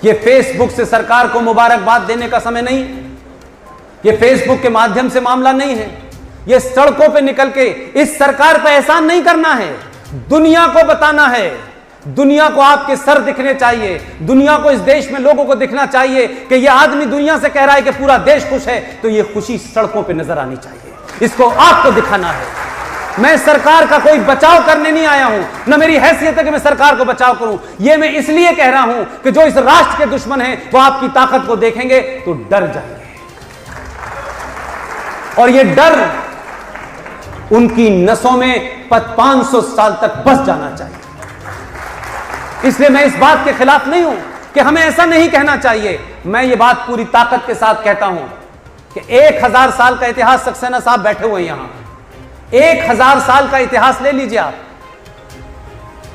ये फेसबुक से सरकार को मुबारकबाद देने का समय नहीं है, ये फेसबुक के माध्यम से मामला नहीं है, ये सड़कों पे निकल के इस सरकार पे एहसान नहीं करना है, दुनिया को बताना है, दुनिया को आपके सर दिखने चाहिए, दुनिया को इस देश में लोगों को दिखना चाहिए कि ये आदमी दुनिया से कह रहा है कि पूरा देश खुश है, तो ये खुशी सड़कों पे नजर आनी चाहिए, इसको आपको दिखाना है। मैं सरकार का कोई बचाव करने नहीं आया हूं, न मेरी हैसियत है कि मैं सरकार को बचाव करूं, यह मैं इसलिए कह रहा हूं कि जो इस राष्ट्र के दुश्मन हैं वो आपकी ताकत को देखेंगे तो डर जाएंगे, और यह डर उनकी नसों में 500 साल तक बस जाना चाहिए। इसलिए मैं इस बात के खिलाफ नहीं हूं कि हमें ऐसा नहीं कहना चाहिए। मैं ये बात पूरी ताकत के साथ कहता हूं कि 1000 साल का इतिहास, सक्सेना साहब बैठे हुए हैं यहां, 1000 साल का इतिहास ले लीजिए आप।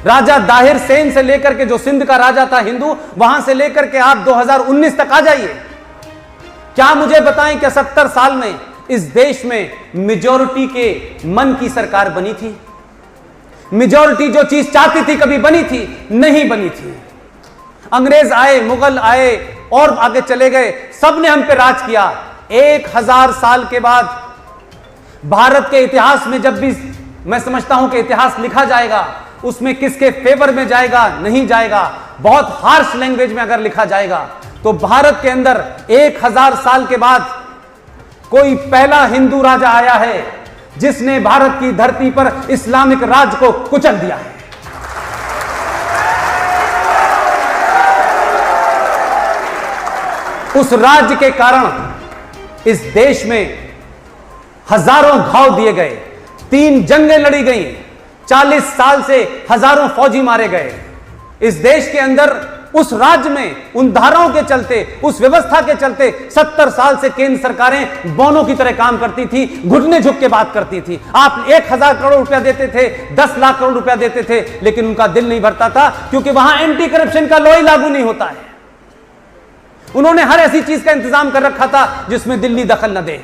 राजा दाहिर सेन से लेकर के, जो सिंध का राजा था हिंदू, वहां से लेकर के आप 2019 तक आ जाइए। क्या मुझे बताएं कि 70 साल में इस देश में मेजॉरिटी के मन की सरकार बनी थी? मेजॉरिटी जो चीज चाहती थी कभी बनी थी? नहीं बनी थी। अंग्रेज आए, मुगल आए और आगे चले गए, सबने हम पे राज किया। 1000 साल के बाद भारत के इतिहास में जब भी मैं समझता हूं कि इतिहास लिखा जाएगा, उसमें किसके फेवर में जाएगा, नहीं जाएगा, बहुत हार्श लैंग्वेज में अगर लिखा जाएगा, तो भारत के अंदर 1000 साल के बाद कोई पहला हिंदू राजा आया है जिसने भारत की धरती पर इस्लामिक राज को कुचल दिया है। उस राज्य के कारण इस देश में हजारों घाव दिए गए, 3 जंगें लड़ी गई, 40 साल से हजारों फौजी मारे गए। इस देश के अंदर उस राज्य में उन धाराओं के चलते, उस व्यवस्था के चलते 70 साल से केंद्र सरकारें बौनों की तरह काम करती थी, घुटने झुक के बात करती थी। आप 1000 करोड़ रुपया देते थे, 10 लाख करोड़ रुपया देते थे, लेकिन उनका दिल नहीं भरता था, क्योंकि वहां एंटी करप्शन का लॉ ही लागू नहीं होता है। उन्होंने हर ऐसी चीज का इंतजाम कर रखा था जिसमें दिल्ली दखल न दे।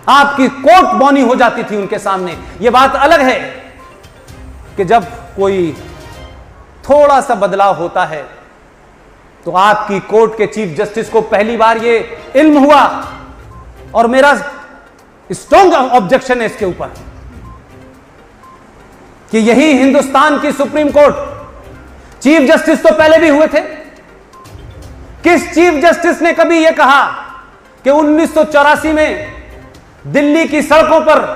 आपकी कोर्ट बौनी हो जाती थी उनके सामने। यह बात अलग है कि जब कोई थोड़ा सा बदलाव होता है तो आपकी कोर्ट के चीफ जस्टिस को पहली बार यह इल्म हुआ, और मेरा स्ट्रॉन्ग ऑब्जेक्शन है इसके ऊपर, कि यही हिंदुस्तान की सुप्रीम कोर्ट, चीफ जस्टिस तो पहले भी हुए थे। किस चीफ जस्टिस ने कभी यह कहा कि 1984 में दिल्ली की सड़कों पर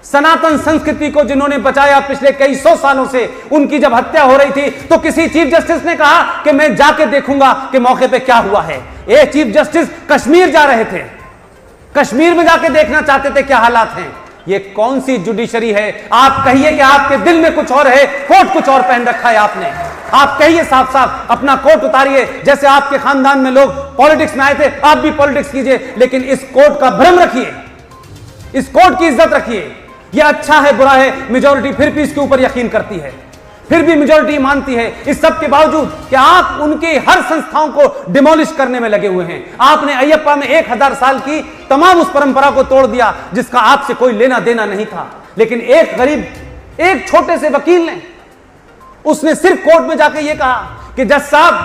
सनातन संस्कृति को जिन्होंने बचाया पिछले कई 100 सालों से, उनकी जब हत्या हो रही थी तो किसी चीफ जस्टिस ने कहा कि मैं जाके देखूंगा कि मौके पे क्या हुआ है? ये चीफ जस्टिस कश्मीर जा रहे थे, कश्मीर में जाके देखना चाहते थे क्या हालात हैं। ये कौन सी जुडिशरी है? आप कहिए कि आपके दिल में कुछ और है, कोट कुछ और पहन रखा है आपने। आप कहिए साफ साफ, अपना कोट उतारिए। जैसे आपके खानदान में लोग पॉलिटिक्स में आए थे, आप भी पॉलिटिक्स कीजिए, लेकिन इस कोट का भ्रम रखिए, इस कोट की इज्जत रखिए। यह अच्छा है बुरा है, मेजॉरिटी फिर भी इसके ऊपर यकीन करती है, फिर भी मेजॉरिटी मानती है। इस सब के बावजूद कि आप उनके हर संस्थाओं को डिमोलिश करने में लगे हुए हैं। आपने अयप्पा में 1000 साल की तमाम उस परंपरा को तोड़ दिया जिसका आपसे कोई लेना देना नहीं था। लेकिन एक गरीब, एक छोटे से वकील ने, उसने सिर्फ कोर्ट में जाकर यह कहा कि जज साहब,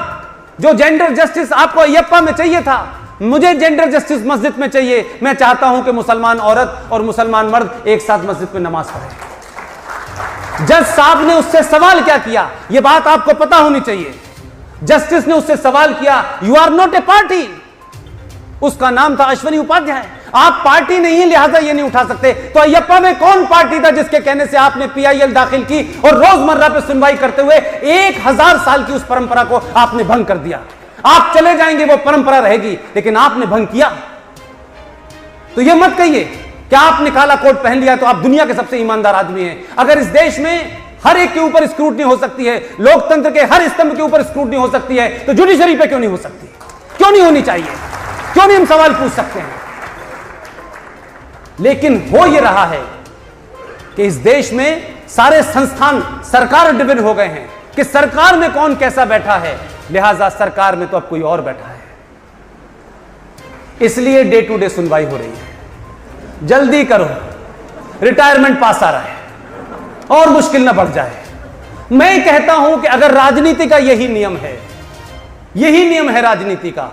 जो जेंडर जस्टिस आपको अयप्पा में चाहिए था, मुझे जेंडर जस्टिस मस्जिद में चाहिए। मैं चाहता हूं कि मुसलमान औरत और मुसलमान मर्द एक साथ मस्जिद में नमाज पढ़े। जज साहब ने उससे सवाल क्या किया, यह बात आपको पता होनी चाहिए। जस्टिस ने उससे सवाल किया, you are not a party. उसका नाम था अश्वनी उपाध्याय। आप पार्टी नहीं है, लिहाजा ये नहीं उठा सकते। तो अयप्पा में कौन पार्टी था जिसके कहने से आपने PIL दाखिल की और रोजमर्रा पे सुनवाई करते हुए 1000 साल की उस परंपरा को आपने भंग कर दिया? आप चले जाएंगे, वो परंपरा रहेगी, लेकिन आपने भंग किया। तो यह मत कहिए कि आपने काला कोट पहन लिया तो आप दुनिया के सबसे ईमानदार आदमी हैं। अगर इस देश में हर एक के ऊपर स्क्रूटनी हो सकती है, लोकतंत्र के हर स्तंभ के ऊपर स्क्रूटनी हो सकती है, तो जुडिशरी पे क्यों नहीं हो सकती? क्यों नहीं होनी चाहिए? क्यों नहीं हम सवाल पूछ सकते हैं? लेकिन हो यह रहा है कि इस देश में सारे संस्थान सरकार डिविन हो गए हैं कि सरकार में कौन कैसा बैठा है, लिहाजा सरकार में तो अब कोई और बैठा है। इसलिए डे टू डे सुनवाई हो रही है। जल्दी करो, रिटायरमेंट पास आ रहा है और मुश्किल ना बढ़ जाए। मैं कहता हूं कि अगर राजनीति का यही नियम है यही नियम है राजनीति का।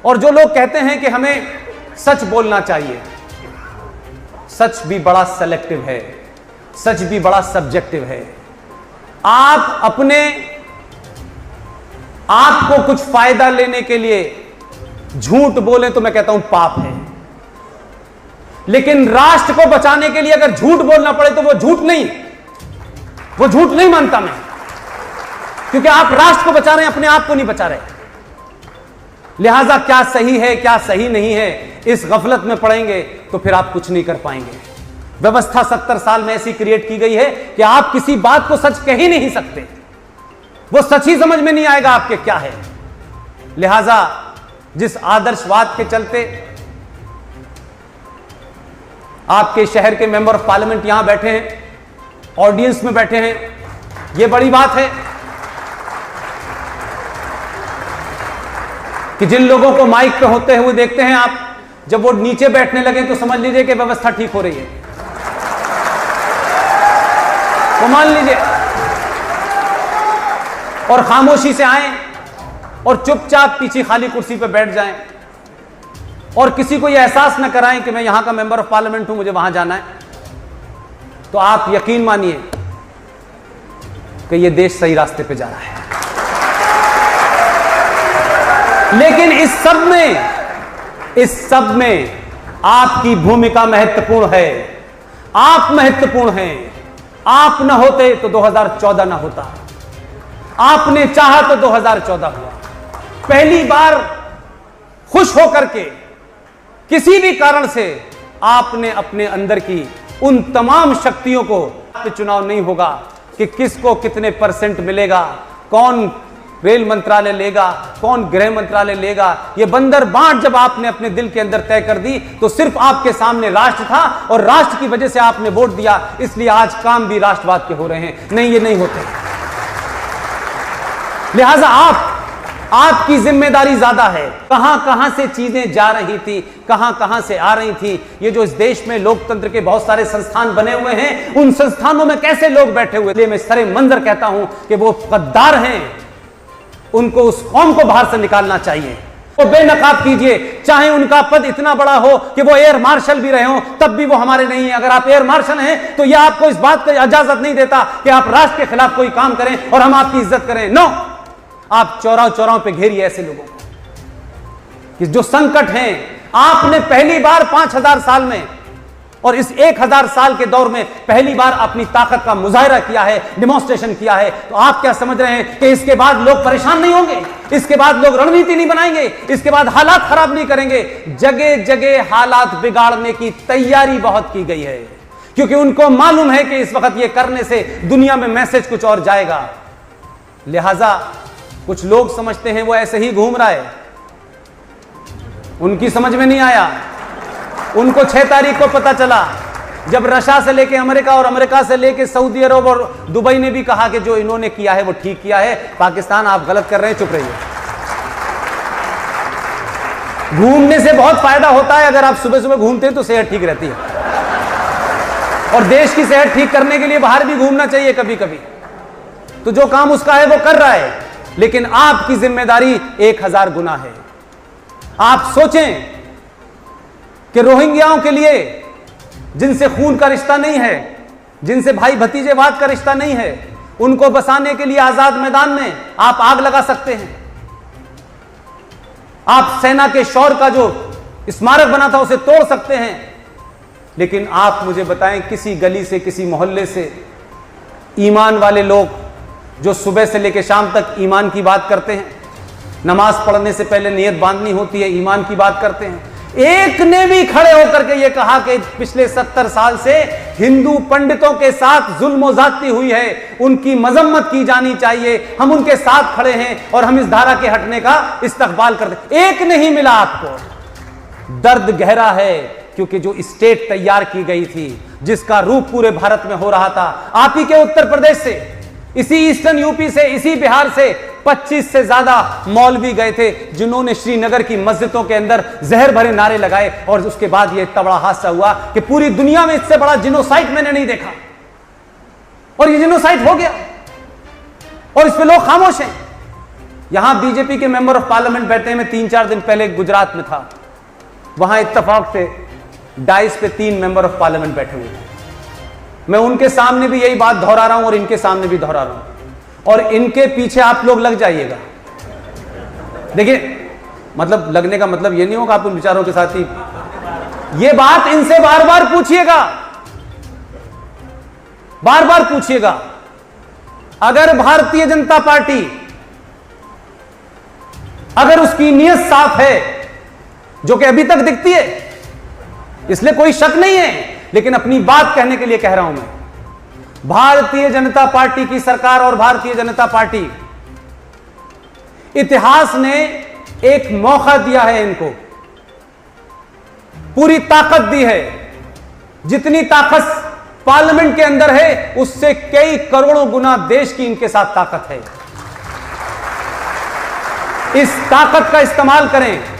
और जो लोग कहते हैं कि हमें सच बोलना चाहिए, सच भी बड़ा सेलेक्टिव है, सच भी बड़ा सब्जेक्टिव है। आप अपने आप को कुछ फायदा लेने के लिए झूठ बोले तो मैं कहता हूं पाप है, लेकिन राष्ट्र को बचाने के लिए अगर झूठ बोलना पड़े तो वो झूठ नहीं मानता मैं, क्योंकि आप राष्ट्र को बचा रहे हैं, अपने आप को नहीं बचा रहे। लिहाजा क्या सही है क्या सही नहीं है, इस गफलत में पड़ेंगे तो फिर आप कुछ नहीं कर पाएंगे। व्यवस्था 70 साल में ऐसी क्रिएट की गई है कि आप किसी बात को सच कह ही नहीं सकते, वो सच ही समझ में नहीं आएगा आपके क्या है। लिहाजा जिस आदर्शवाद के चलते आपके शहर के मेंबर ऑफ पार्लियामेंट यहां बैठे हैं, ऑडियंस में बैठे हैं, यह बड़ी बात है कि जिन लोगों को माइक पे होते हुए देखते हैं आप, जब वो नीचे बैठने लगे तो समझ लीजिए कि व्यवस्था ठीक हो रही है। तो मान लीजिए और खामोशी से आए और चुपचाप पीछे खाली कुर्सी पे बैठ जाएं और किसी को यह एहसास न कराएं कि मैं यहां का मेंबर ऑफ पार्लियामेंट हूं, मुझे वहां जाना है, तो आप यकीन मानिए कि यह देश सही रास्ते पे जा रहा है। लेकिन इस सब में आपकी भूमिका महत्वपूर्ण है, आप महत्वपूर्ण हैं। आप न होते तो 2014 न होता, आपने चाहा तो 2014 हुआ। पहली बार खुश होकर के किसी भी कारण से आपने अपने अंदर की उन तमाम शक्तियों को, चुनाव नहीं होगा कि किसको कितने % मिलेगा, कौन रेल मंत्रालय लेगा, कौन गृह मंत्रालय लेगा, यह बंदर बांट जब आपने अपने दिल के अंदर तय कर दी तो सिर्फ आपके सामने राष्ट्र था और राष्ट्र की वजह से आपने वोट दिया, इसलिए आज काम भी राष्ट्रवाद के हो रहे हैं। नहीं, ये नहीं होते। लिहाजा आपकी जिम्मेदारी ज्यादा है। कहां कहां से चीजें जा रही थी, कहां कहां से आ रही थी। ये जो इस देश में लोकतंत्र के बहुत सारे संस्थान बने हुए हैं, उन संस्थानों में कैसे लोग बैठे हुए थे। मैं सरे मंजर कहता हूं कि वो गद्दार हैं, उनको उस कौम को बाहर से निकालना चाहिए। वो बेनकाब कीजिए, चाहे उनका पद इतना बड़ा हो कि वो एयर मार्शल भी रहे हो, तब भी वो हमारे नहीं है। अगर आप एयर मार्शल हैं तो यह आपको इस बात की इजाजत नहीं देता कि आप राष्ट्र के खिलाफ कोई काम करें और हम आपकी इज्जत करें। नो, आप चौराहों पे घेरिए ऐसे लोगों को कि जो संकट हैं। आपने पहली बार 5000 साल में और इस 1000 साल के दौर में पहली बार अपनी ताकत का मुजाहिरा किया है, डिमॉन्स्ट्रेशन किया है। तो आप क्या समझ रहे हैं कि इसके बाद लोग परेशान नहीं होंगे, इसके बाद लोग रणनीति नहीं बनाएंगे, इसके बाद हालात खराब नहीं करेंगे। जगह जगह हालात बिगाड़ने की तैयारी बहुत की गई है, क्योंकि उनको मालूम है कि इस वक्त ये करने से दुनिया में मैसेज कुछ और जाएगा। लिहाजा कुछ लोग समझते हैं वो ऐसे ही घूम रहा है, उनकी समझ में नहीं आया। उनको 6 तारीख को पता चला जब रशिया से लेके अमेरिका और अमेरिका से लेके सऊदी अरब और दुबई ने भी कहा कि जो इन्होंने किया है वो ठीक किया है, पाकिस्तान आप गलत कर रहे हैं, चुप रहिए। घूमने से बहुत फायदा होता है, अगर आप सुबह सुबह घूमते हैं तो सेहत ठीक रहती है, और देश की सेहत ठीक करने के लिए बाहर भी घूमना चाहिए कभी कभी। तो जो काम उसका है वो कर रहा है, लेकिन आपकी जिम्मेदारी 1000 गुना है। आप सोचें कि रोहिंग्याओं के लिए, जिनसे खून का रिश्ता नहीं है, जिनसे भाई भतीजेवाद का रिश्ता नहीं है, उनको बसाने के लिए आजाद मैदान में आप आग लगा सकते हैं। आप सेना के शौर्य का जो स्मारक बना था उसे तोड़ सकते हैं, लेकिन आप मुझे बताएं किसी गली से, किसी मोहल्ले से ईमान वाले लोग जो सुबह से लेकर शाम तक ईमान की बात करते हैं, नमाज पढ़ने से पहले नियत बांधनी होती है, ईमान की बात करते हैं, एक ने भी खड़े होकर के यह कहा कि पिछले 70 साल से हिंदू पंडितों के साथ जुल्म ज्यादती हुई है, उनकी मजम्मत की जानी चाहिए, हम उनके साथ खड़े हैं और हम इस धारा के हटने का इस्तकबाल करते, एक नहीं मिला आपको। दर्द गहरा है, क्योंकि जो स्टेट तैयार की गई थी, जिसका रूप पूरे भारत में हो रहा था, आप ही के उत्तर प्रदेश से, इसी ईस्टर्न यूपी से, इसी बिहार से 25 से ज्यादा मौलवी गए थे, जिन्होंने श्रीनगर की मस्जिदों के अंदर जहर भरे नारे लगाए, और उसके बाद यह इतना बड़ा हादसा हुआ कि पूरी दुनिया में इससे बड़ा जिनोसाइड मैंने नहीं देखा, और ये जिनोसाइड हो गया और इस पे लोग खामोश हैं। यहां बीजेपी के मेंबर ऑफ पार्लियामेंट बैठे हैं। मैं 3-4 दिन पहले गुजरात में था, वहां इत्तेफाक से डाइस पे 3 मेंबर ऑफ पार्लियामेंट बैठे हुए थे। मैं उनके सामने भी यही बात दोहरा रहा हूं और इनके सामने भी दोहरा रहा हूं, और इनके पीछे आप लोग लग जाइएगा। देखिए, मतलब लगने का मतलब यह नहीं होगा आप उन विचारों के साथ ही, यह बात इनसे बार बार पूछिएगा, बार बार पूछिएगा। अगर भारतीय जनता पार्टी, अगर उसकी नीयत साफ है, जो कि अभी तक दिखती है, इसलिए कोई शक नहीं है, लेकिन अपनी बात कहने के लिए कह रहा हूं मैं, भारतीय जनता पार्टी की सरकार और भारतीय जनता पार्टी, इतिहास ने एक मौका दिया है इनको, पूरी ताकत दी है। जितनी ताकत पार्लियामेंट के अंदर है, उससे कई करोड़ों गुना देश की इनके साथ ताकत है। इस ताकत का इस्तेमाल करें।